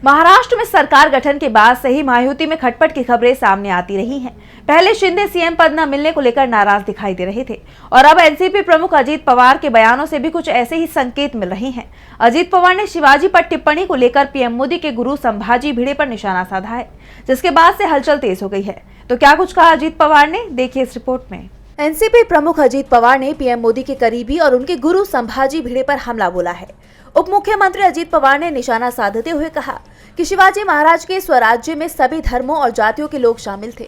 महाराष्ट्र में सरकार गठन के बाद से ही महायुति में खटपट की खबरें सामने आती रही हैं। पहले शिंदे सीएम पद न मिलने को लेकर नाराज दिखाई दे रहे थे और अब एनसीपी प्रमुख अजीत पवार के बयानों से भी कुछ ऐसे ही संकेत मिल रहे हैं। अजीत पवार ने शिवाजी पर टिप्पणी को लेकर पीएम मोदी के गुरु संभाजी भिड़े पर निशाना साधा है, जिसके बाद से हलचल तेज हो गई है। तो क्या कुछ कहा अजीत पवार ने, देखिए इस रिपोर्ट में। एनसीपी प्रमुख अजीत पवार ने पीएम मोदी के करीबी और उनके गुरु संभाजी भिड़े पर हमला बोला है। उप मुख्यमंत्री अजीत पवार ने निशाना साधते हुए कहा कि शिवाजी महाराज के स्वराज्य में सभी धर्मों और जातियों के लोग शामिल थे।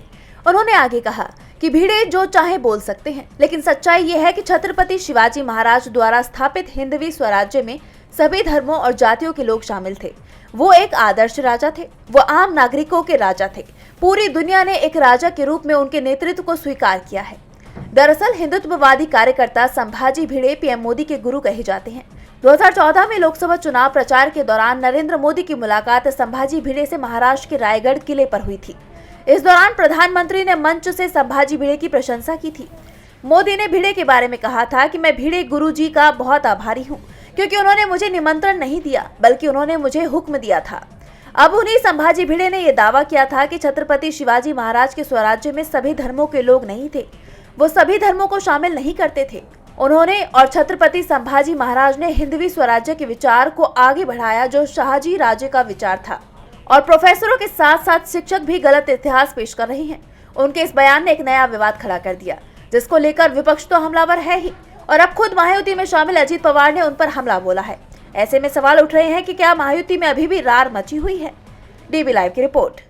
उन्होंने आगे कहा कि भिड़े जो चाहे बोल सकते हैं, लेकिन सच्चाई ये है कि छत्रपति शिवाजी महाराज द्वारा स्थापित हिंदवी स्वराज्य में सभी धर्मों और जातियों के लोग शामिल थे। वो एक आदर्श राजा थे, वो आम नागरिकों के राजा थे। पूरी दुनिया ने एक राजा के रूप में उनके नेतृत्व को स्वीकार किया है। दरअसल हिंदुत्ववादी कार्यकर्ता संभाजी भिड़े पीएम मोदी के गुरु कहे जाते हैं। 2014 में लोकसभा चुनाव प्रचार के दौरान नरेंद्र मोदी की मुलाकात संभाजी भिड़े से महाराष्ट्र के रायगढ़ किले पर हुई थी। इस दौरान प्रधानमंत्री ने मंच से संभाजी भिड़े की प्रशंसा की थी। मोदी ने भिड़े के बारे में कहा था कि मैं भिड़े गुरुजी का बहुत आभारी हूँ, क्योंकि उन्होंने मुझे निमंत्रण नहीं दिया बल्कि उन्होंने मुझे हुक्म दिया था। अब उन्हीं संभाजी भिड़े ने यह दावा किया था कि छत्रपति शिवाजी महाराज के स्वराज्य में सभी धर्मों के लोग नहीं थे, वो सभी धर्मों को शामिल नहीं करते थे। उन्होंने और छत्रपति संभाजी महाराज ने हिंदवी स्वराज्य के विचार को आगे बढ़ाया, जो शाहजी राज्य का विचार था। और प्रोफेसरों के साथ साथ शिक्षक भी गलत इतिहास पेश कर रहे हैं। उनके इस बयान ने एक नया विवाद खड़ा कर दिया, जिसको लेकर विपक्ष तो हमलावर है ही, और अब खुद महायुति में शामिल अजीत पवार ने उन पर हमला बोला है। ऐसे में सवाल उठ रहे हैं कि क्या महायुति में अभी भी रार मची हुई है। डीबी लाइव की रिपोर्ट।